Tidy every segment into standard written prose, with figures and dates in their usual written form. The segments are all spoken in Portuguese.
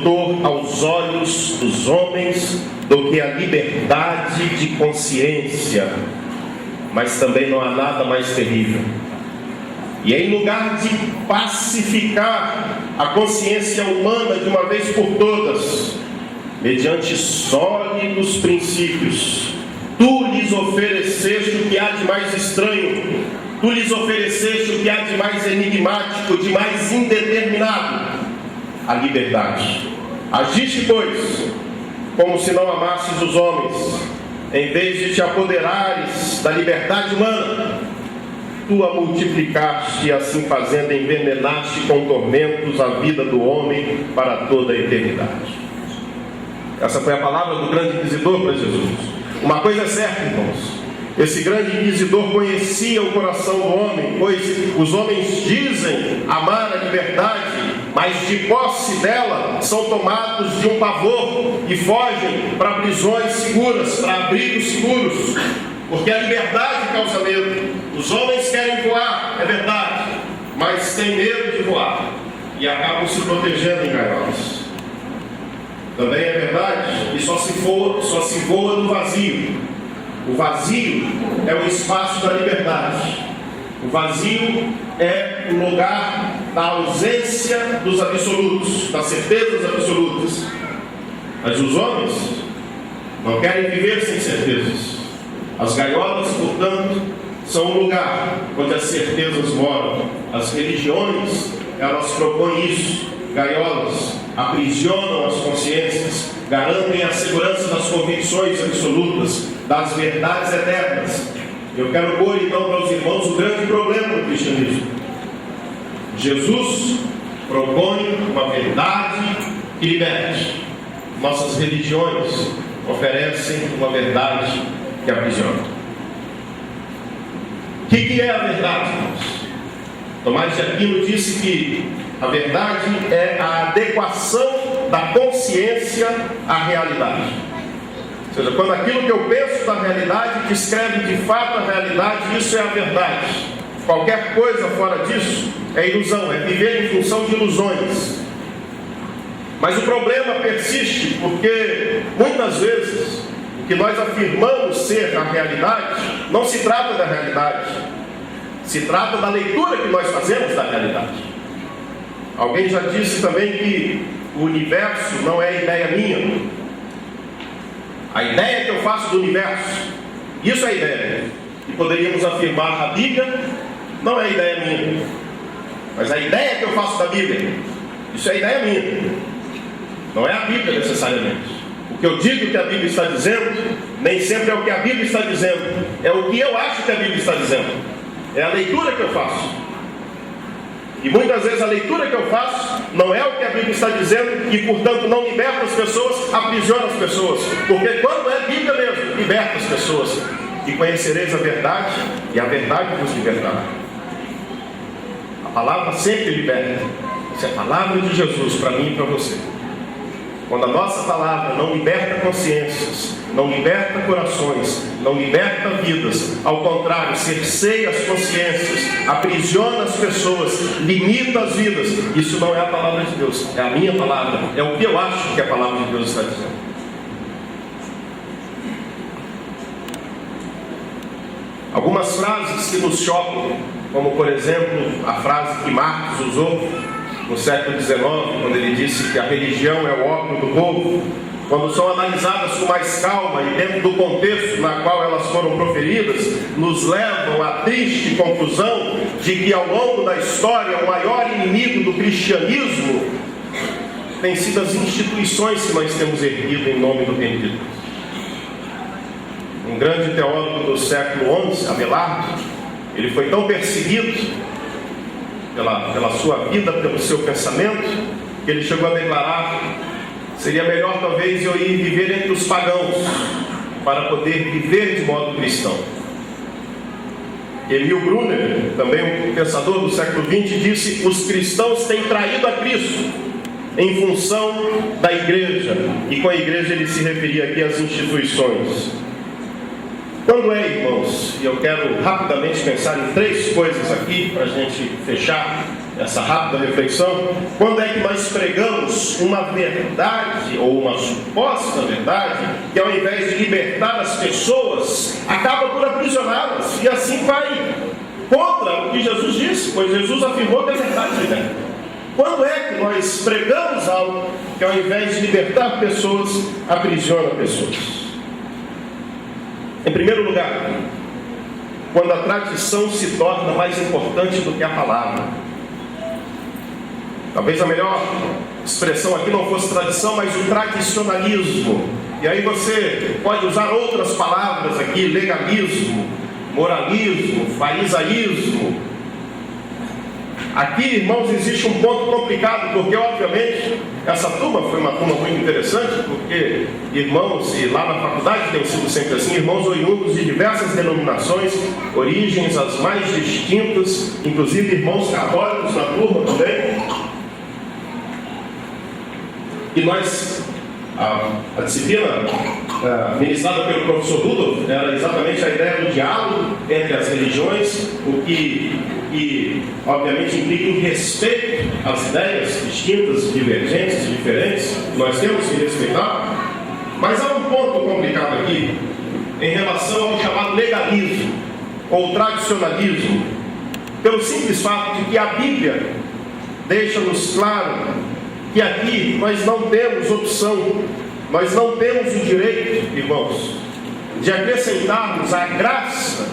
aos olhos dos homens do que a liberdade de consciência, mas também não há nada mais terrível. E em lugar de pacificar a consciência humana de uma vez por todas, mediante sólidos princípios, tu lhes ofereceste o que há de mais estranho, tu lhes ofereceste o que há de mais enigmático, de mais indeterminado, a liberdade. Agiste, pois, como se não amasses os homens, em vez de te apoderares da liberdade humana, tu a multiplicaste e assim fazendo envenenaste com tormentos a vida do homem para toda a eternidade. Essa foi a palavra do grande inquisidor para Jesus. Uma coisa é certa, irmãos, esse grande inquisidor conhecia o coração do homem, pois os homens dizem amar a liberdade, mas de posse dela são tomados de um pavor e fogem para prisões seguras, para abrigos seguros, porque a liberdade causa medo. Os homens querem voar, é verdade, mas têm medo de voar e acabam se protegendo em gaiolas. Também é verdade que só se voa no vazio. O vazio é o espaço da liberdade. O vazio é o lugar da ausência dos absolutos, das certezas absolutas. Mas os homens não querem viver sem certezas. As gaiolas, portanto, são um lugar onde as certezas moram. As religiões, elas propõem isso. Gaiolas aprisionam as consciências, garantem a segurança das convicções absolutas, das verdades eternas. Eu quero pôr então para os irmãos o grande problema do cristianismo. Jesus propõe uma verdade que liberte. Nossas religiões oferecem uma verdade que aprisiona. O que é a verdade, irmãos? Tomás de Aquino disse que a verdade é a adequação da consciência à realidade. Ou seja, quando aquilo que eu penso da realidade descreve de fato a realidade, isso é a verdade. Qualquer coisa fora disso é ilusão, é viver em função de ilusões. Mas o problema persiste porque muitas vezes o que nós afirmamos ser a realidade não se trata da realidade, se trata da leitura que nós fazemos da realidade. Alguém já disse também que o universo não é ideia minha. A ideia que eu faço do universo, isso é ideia. E poderíamos afirmar, a Bíblia não é ideia minha. Mas a ideia que eu faço da Bíblia, isso é ideia minha. Não é a Bíblia necessariamente. O que eu digo que a Bíblia está dizendo, nem sempre é o que a Bíblia está dizendo. É o que eu acho que a Bíblia está dizendo. É a leitura que eu faço. E muitas vezes a leitura que eu faço não é o que a Bíblia está dizendo e, portanto, não liberta as pessoas, aprisiona as pessoas. Porque quando é Bíblia mesmo, liberta as pessoas. E conhecereis a verdade, e a verdade vos libertará. A palavra sempre liberta. Essa é a palavra de Jesus para mim e para você. Quando a nossa palavra não liberta consciências, não liberta corações, não liberta vidas, ao contrário, cerceia as consciências, aprisiona as pessoas, limita as vidas, isso não é a palavra de Deus, é a minha palavra, é o que eu acho que a palavra de Deus está dizendo. Algumas frases que nos chocam, como por exemplo a frase que Marx usou no século XIX, quando ele disse que a religião é o ópio do povo, quando são analisadas com mais calma e dentro do contexto na qual elas foram proferidas, nos levam à triste conclusão de que ao longo da história o maior inimigo do cristianismo tem sido as instituições que nós temos erguido em nome do bendito. Um grande teólogo do século XI, Abelardo, ele foi tão perseguido pela sua vida, pelo seu pensamento, que ele chegou a declarar: seria melhor talvez eu ir viver entre os pagãos para poder viver de modo cristão. Emil Brunner, também um pensador do século XX, disse: os cristãos têm traído a Cristo em função da igreja. E com a igreja ele se referia aqui às instituições. Quando é, irmãos, e eu quero rapidamente pensar em 3 coisas aqui para a gente fechar essa rápida reflexão: quando é que nós pregamos uma verdade, ou uma suposta verdade, que ao invés de libertar as pessoas, acaba por aprisioná-las, e assim vai contra o que Jesus disse, pois Jesus afirmou que a verdade liberta. Quando é que nós pregamos algo que ao invés de libertar pessoas, aprisiona pessoas? Em primeiro lugar, quando a tradição se torna mais importante do que a palavra. Talvez a melhor expressão aqui não fosse tradição, mas o tradicionalismo. E aí você pode usar outras palavras aqui: legalismo, moralismo, farisaísmo. Aqui, irmãos, existe um ponto complicado, porque obviamente essa turma foi uma turma muito interessante, porque irmãos, e lá na faculdade tem sido sempre assim, irmãos oriundos de diversas denominações, origens as mais distintas, inclusive irmãos católicos na turma também. E nós, a disciplina ministrada pelo professor Rudolf era exatamente a ideia do diálogo entre as religiões, o que obviamente implica um respeito às ideias distintas, divergentes e diferentes, que nós temos que respeitar. Mas há um ponto complicado aqui em relação ao chamado legalismo ou tradicionalismo, pelo simples fato de que a Bíblia deixa-nos claro que aqui nós não temos opção, nós não temos o direito, irmãos, de acrescentarmos a graça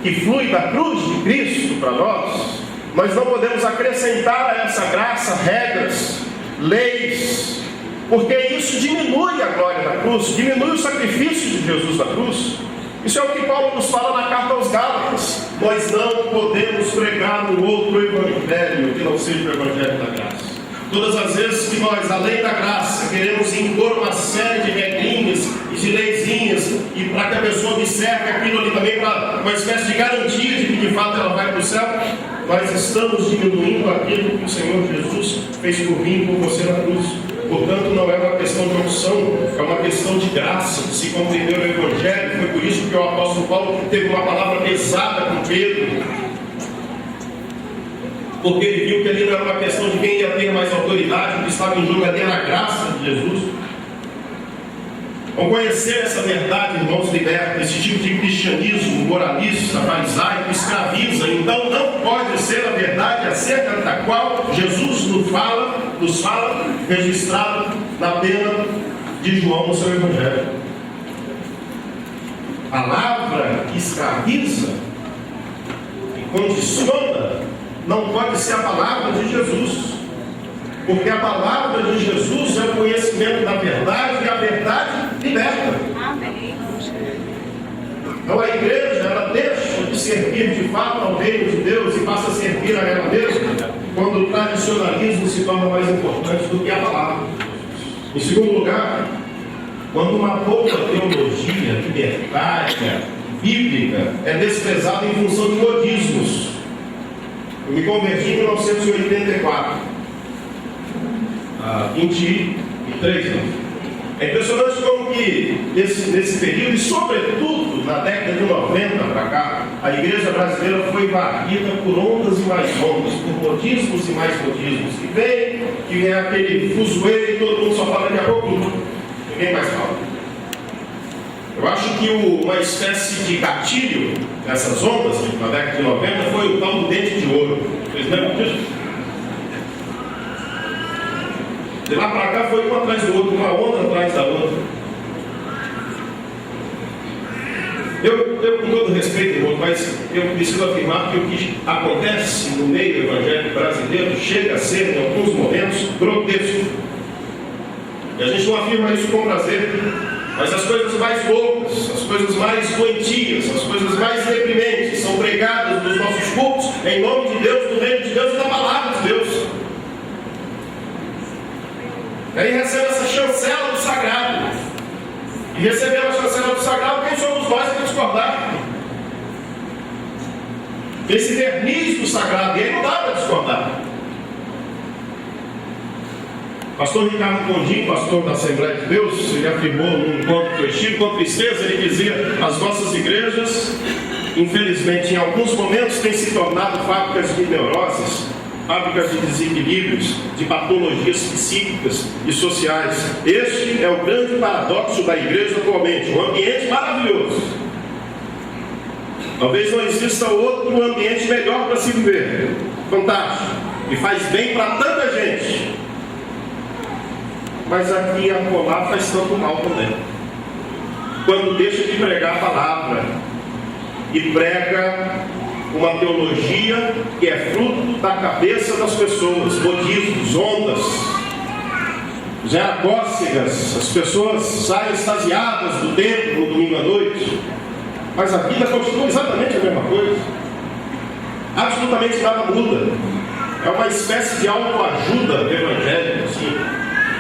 que flui da cruz de Cristo para nós. Nós não podemos acrescentar a essa graça regras, leis, porque isso diminui a glória da cruz, diminui o sacrifício de Jesus na cruz. Isso é o que Paulo nos fala na carta aos Gálatas: nós não podemos pregar um outro evangelho que não seja o evangelho da graça. Todas as vezes que nós, além da graça, queremos impor uma série de regrinhas e de leizinhas, e para que a pessoa observe aquilo ali também, para uma espécie de garantia de que de fato ela vai para o céu, nós estamos diminuindo aquilo que o Senhor Jesus fez por mim e por você na cruz. Portanto, não é uma questão de opção, é uma questão de graça, de se compreender o Evangelho. Foi por isso que o apóstolo Paulo teve uma palavra pesada com Pedro, porque ele viu que ali não era uma questão de quem ia ter mais autoridade, o que estava em jogo ali era a graça de Jesus. Ao conhecer essa verdade, irmãos, liberta. Esse tipo de cristianismo moralista, farisaico, escraviza. Então não pode ser a verdade acerca da qual Jesus nos fala, registrado na pena de João no seu Evangelho. A palavra que escraviza e condiciona não pode ser a palavra de Jesus, porque a palavra de Jesus é o conhecimento da verdade, e a verdade liberta. Então a igreja, ela deixa de servir de fato ao reino de Deus e passa a servir a ela mesma, quando o tradicionalismo se torna mais importante do que a palavra. Em segundo lugar, quando uma boa teologia libertária, bíblica, é desprezada em função de modismos. Eu me converti em 1984, 23 anos. É impressionante como que nesse período, e sobretudo na década de 90 para cá, a igreja brasileira foi varrida por ondas e mais ondas, por modismos e mais modismos. Que vem aquele fuzuê e todo mundo só fala daqui a pouco, ninguém mais fala. Eu acho que uma espécie de gatilho nessas ondas, na década de 90, foi o tal do dente de ouro. Vocês lembram disso? De lá para cá foi um atrás do outro, uma onda atrás da outra. Eu com todo respeito, irmão, mas eu preciso afirmar que o que acontece no meio evangélico brasileiro chega a ser, em alguns momentos, grotesco. E a gente não afirma isso com prazer, mas as coisas mais loucas, as coisas mais doentias, as coisas mais deprimentes são pregadas nos nossos cultos em nome de Deus, do reino de Deus e da palavra de Deus. E aí recebe essa chancela do sagrado. E recebendo a chancela do sagrado, quem somos nós para discordar? Esse verniz do sagrado, e aí não dá para discordar. Pastor Ricardo Gondim, pastor da Assembleia de Deus, ele afirmou num encontro que eu estive, com tristeza, ele dizia: as nossas igrejas, infelizmente, em alguns momentos, têm se tornado fábricas de neuroses, fábricas de desequilíbrios, de patologias psíquicas e sociais. Este é o grande paradoxo da igreja atualmente. Um ambiente maravilhoso. Talvez não exista outro ambiente melhor para se viver. Fantástico. E faz bem para tanta gente. Mas aqui e acolá faz tanto mal também. Quando deixa de pregar a palavra e prega uma teologia que é fruto da cabeça das pessoas, modismos, ondas, gera cócegas, as pessoas saem extasiadas do templo no domingo à noite, mas a vida continua exatamente a mesma coisa. Absolutamente nada muda. É uma espécie de autoajuda do evangelho, assim,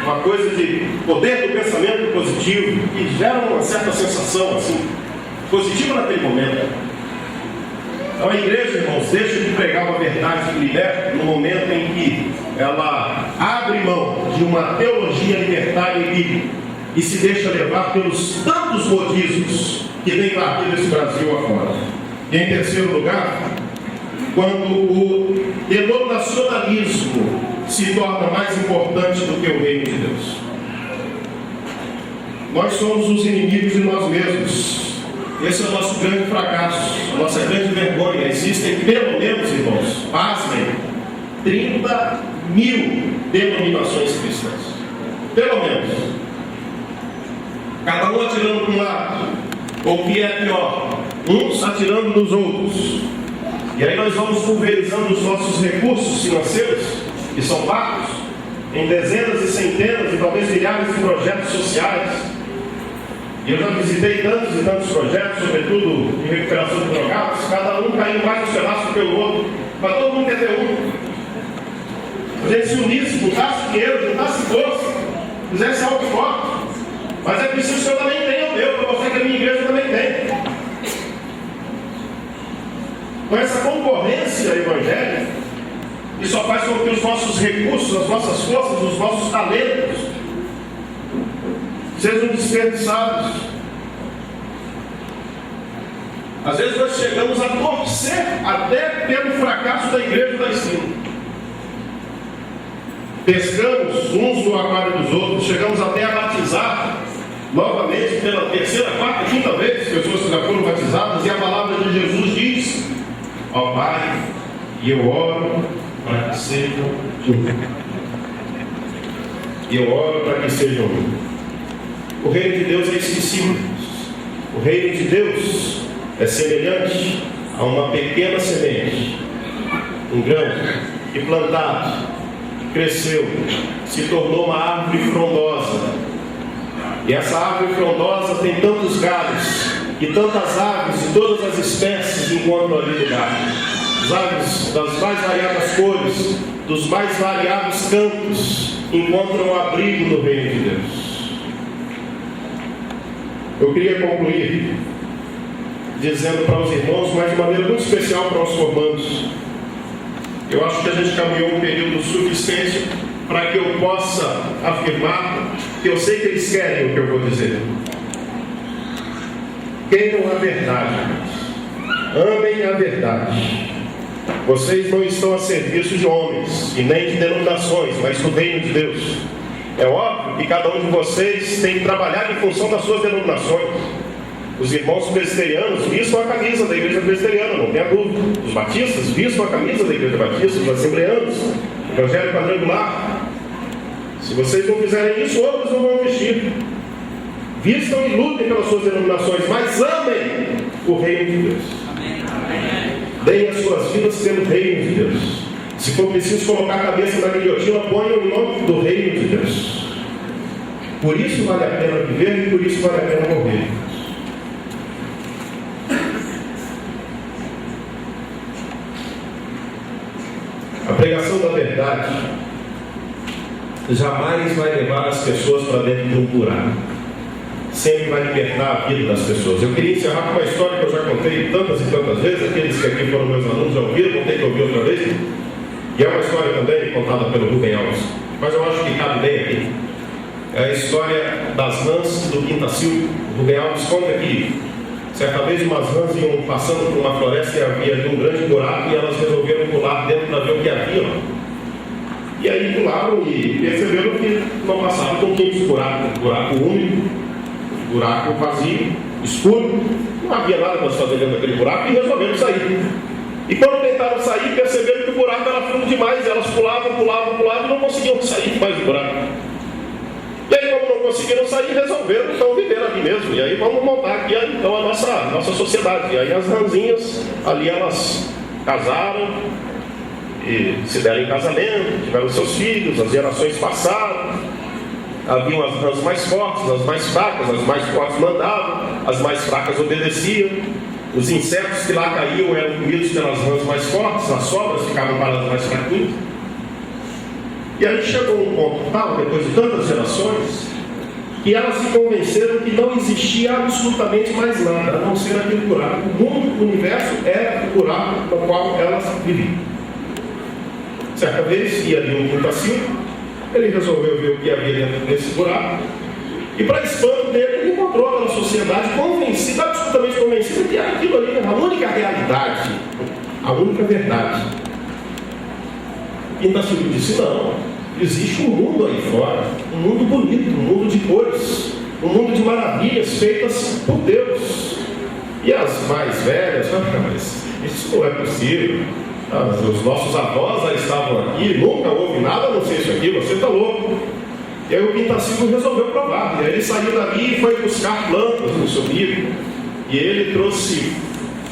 uma coisa de poder do pensamento positivo, que gera uma certa sensação assim, positiva naquele momento. Então a igreja, irmãos, deixa de pregar uma verdade que liberta no momento em que ela abre mão de uma teologia libertária e bíblica e se deixa levar pelos tantos modismos que tem partido esse Brasil afora. E em terceiro lugar, quando o denominacionalismo se torna mais importante do que o reino de Deus. Nós somos os inimigos de nós mesmos. Esse é o nosso grande fracasso, a nossa grande vergonha. Existem pelo menos, irmãos, pasmem, 30 mil denominações cristãs. Pelo menos. Cada um atirando para um lado. Ou o que é pior, uns atirando nos outros. E aí nós vamos pulverizando os nossos recursos financeiros, que são pagos, em dezenas e centenas e talvez milhares de projetos sociais. E eu já visitei tantos e tantos projetos, sobretudo de recuperação de drogados, cada um caindo mais no pedaço que o outro, mas todo mundo quer ter um. A gente se unisse, juntasse dinheiro, juntasse força, fizesse algo forte. Mas é preciso que eu também tenha o meu, para mostrar que a minha igreja também tem. Com essa concorrência evangélica, isso só faz com que os nossos recursos, as nossas forças, os nossos talentos sejam desperdiçados. Às vezes nós chegamos a torcer até pelo fracasso da igreja da esquina. Pescamos uns no aquário dos outros, chegamos até a batizar novamente pela terceira, quarta, quinta vez, pessoas que já foram batizadas, e a palavra de Jesus diz: ó Pai, e eu oro para que sejam um. E eu oro para que sejam um. O reino de Deus é esquecido. O reino de Deus é semelhante a uma pequena semente, um grão que plantado, cresceu, se tornou uma árvore frondosa. E essa árvore frondosa tem tantos galhos e tantas aves de todas as espécies encontram ali no galho. As aves das mais variadas cores, dos mais variados cantos, encontram abrigo no reino de Deus. Eu queria concluir dizendo para os irmãos, mas de maneira muito especial para os formandos, eu acho que a gente caminhou um período suficiente para que eu possa afirmar que eu sei que eles querem o que eu vou dizer. Queiram a verdade, amem a verdade. Vocês não estão a serviço de homens e nem de denominações, mas do reino de Deus. É óbvio que cada um de vocês tem que trabalhar em função das suas denominações. Os irmãos presbiterianos vistam a camisa da igreja presbiteriana, não tenha dúvida. Os batistas vistam a camisa da igreja batista, os assembleanos, o evangelho quadrangular. Se vocês não fizerem isso, outros não vão vestir. Vistam e lutem pelas suas denominações, mas amem o reino de Deus. Deem as suas vidas pelo reino de Deus. Se for preciso colocar a cabeça na guilhotina, ponham o nome do reino de Deus. Por isso vale a pena viver e por isso vale a pena morrer. A pregação da verdade jamais vai levar as pessoas para dentro de um buraco. Sempre vai libertar a vida das pessoas. Eu queria encerrar com uma história que eu já contei tantas e tantas vezes. Aqueles que aqui foram meus alunos já ouviram, vão ter que ouvir outra vez. E é uma história também contada pelo Rubem Alves, mas eu acho que cabe bem aqui. É a história das rãs do Quintacil. O Rubem Alves conta que certa vez umas rãs iam passando por uma floresta e havia ali um grande buraco e elas resolveram pular dentro para ver o que havia. E aí pularam e perceberam que não passava com 500 buracos, buraco único, buraco vazio, escuro, não havia nada para se fazer dentro daquele buraco e resolveram sair. E quando tentaram sair, perceberam que o buraco era fundo demais, elas pulavam e não conseguiam sair mais do buraco. E aí, como não conseguiram sair, resolveram então viver ali mesmo. E aí vamos montar aqui então a nossa sociedade. E aí as ranzinhas ali elas casaram e se deram em casamento, tiveram seus filhos, as gerações passaram. Haviam as rãs mais fortes, as mais fracas, as mais fortes mandavam, as mais fracas obedeciam. Os insetos que lá caíam eram comidos pelas rãs mais fortes, as sobras ficavam para as mais fraquinhas. E aí chegou um ponto tal, depois de tantas gerações, que elas se convenceram que não existia absolutamente mais nada, a não ser aquele buraco. O mundo, o universo era o buraco no qual elas viviam. Certa vez, ia ali um pintacilgo, ele resolveu ver o que havia dentro desse buraco, e para espanto dele, ele encontrou aquela sociedade convencida, absolutamente convencida, que era aquilo ali, a única realidade, a única verdade. Pintacilgo disse: não, existe um mundo aí fora, um mundo bonito, um mundo de cores, um mundo de maravilhas feitas por Deus. E as mais velhas, mas isso não é possível. Os nossos avós já estavam aqui, nunca houve nada a não ser isso aqui, você está louco. E aí o Pintacilgo resolveu provar. E aí ele saiu dali e foi buscar plantas no seu livro. E ele trouxe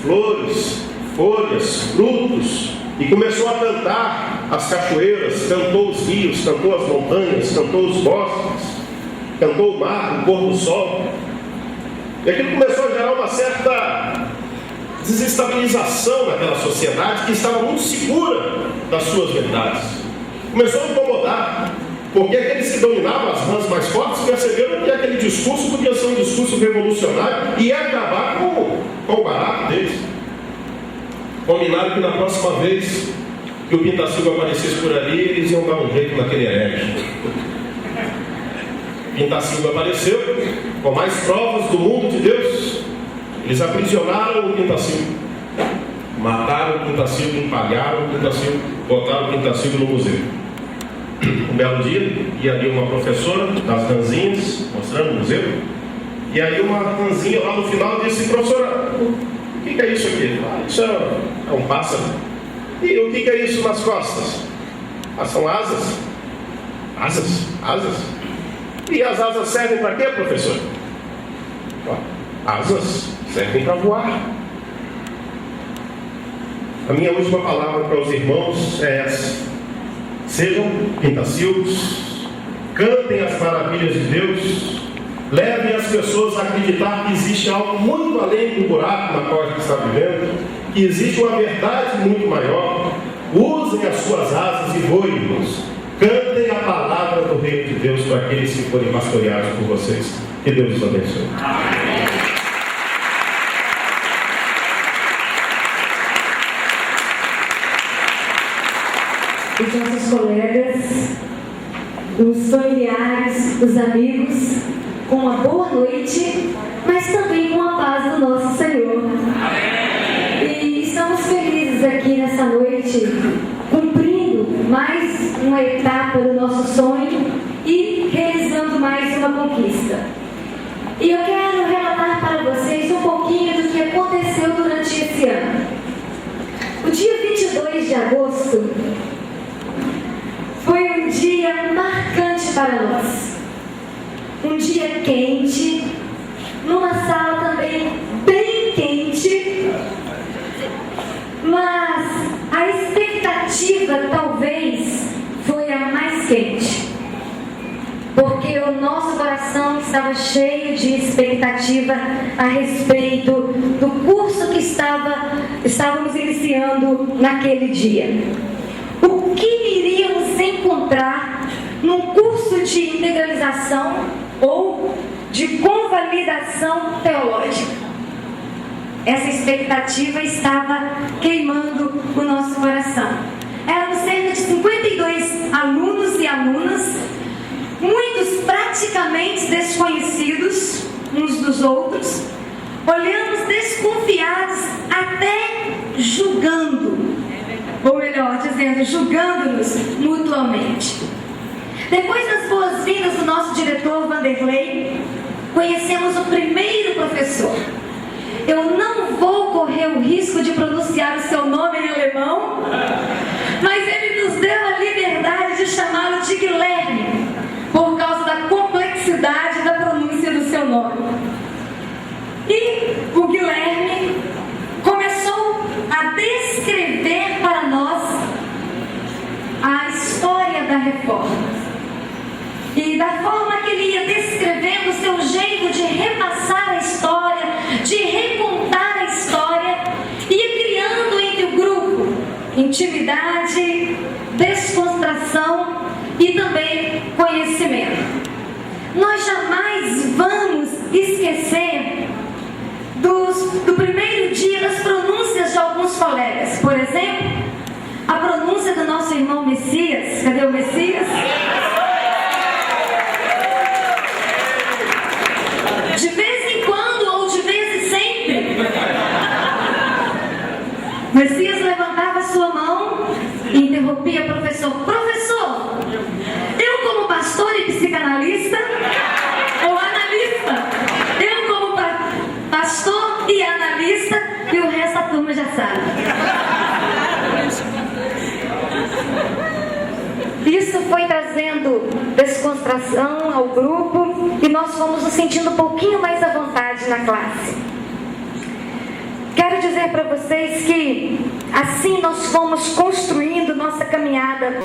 flores, folhas, frutos, e começou a cantar as cachoeiras, cantou os rios, cantou as montanhas, cantou os bosques, cantou o mar, o pôr do sol. E aquilo começou a gerar uma certa desestabilização naquela sociedade que estava muito segura das suas verdades. Começou a incomodar, porque aqueles que dominavam as rãs mais fortes perceberam que aquele discurso podia ser um discurso revolucionário e ia acabar com o barato deles. Combinaram que na próxima vez que o Pintacilgo aparecesse por ali, eles iam dar um jeito naquele herege. Pintacilgo apareceu com mais provas do mundo de Deus. Eles aprisionaram o Pintacilgo, mataram o Pintacilgo, empalharam o Pintacilgo, botaram o Pintacilgo no museu. Um belo dia, ia ali uma professora das ranzinhas, mostrando o museu, e aí uma ranzinha lá no final disse: professora, o que é isso aqui? Isso é um pássaro. E o que é isso nas costas? São asas. Asas. E as asas servem para quê, professor? Asas servem para voar. A minha última palavra para os irmãos é essa: sejam pintacilgos, cantem as maravilhas de Deus, levem as pessoas a acreditar que existe algo muito além do buraco na qual a gente está vivendo, que existe uma verdade muito maior. Usem as suas asas e voem, irmãos. Cantem a palavra do reino de Deus para aqueles que forem pastoreados por vocês. Que Deus os abençoe. Os nossos colegas, os familiares, os amigos, com uma boa noite, mas também com a paz do nosso Senhor. E estamos felizes aqui nessa noite, cumprindo mais uma etapa do nosso sonho e realizando mais uma conquista. E eu quero relatar para vocês um pouquinho do que aconteceu durante esse ano. O dia 22 de agosto foi um dia marcante para nós. Um dia quente, numa sala também bem quente, mas a expectativa talvez foi a mais quente, porque o nosso coração estava cheio de expectativa a respeito do curso que estávamos iniciando naquele dia. O que iríamos encontrar num curso de integralização ou de convalidação teológica? Essa expectativa estava queimando o nosso coração. Éramos cerca de 52 alunos e alunas, muitos praticamente desconhecidos uns dos outros. Olhamos desconfiados, até julgando, ou melhor dizendo, dizendo, julgando-nos mutuamente. Depois das boas-vindas do nosso diretor Vanderlei, conhecemos o primeiro professor. Eu não vou correr o risco de pronunciar o seu nome em alemão, mas ele nos deu a liberdade de chamá-lo de Guilherme, por causa da complexidade da pronúncia do seu nome. E o Guilherme começou a descrever para nós a história da reforma. E da forma que ele ia descrevendo o seu jeito de repassar a história, de recontar a história, ia criando entre o grupo intimidade, descontração e também conhecimento. Nós jamais vamos esquecer do primeiro dia das pronúncias de alguns colegas. Por exemplo, a pronúncia do nosso irmão Messias. Cadê o Messias? De vez em quando ou de vez em sempre, Messias levantava sua mão e interrompia o professor. Professor, eu como pastor e psicanalista ou analista, eu como pastor e analista, e o resto a turma já sabe. Isso foi trazendo descontração ao grupo e nós fomos nos sentindo um pouquinho mais à vontade na classe. Quero dizer para vocês que assim nós fomos construindo nossa caminhada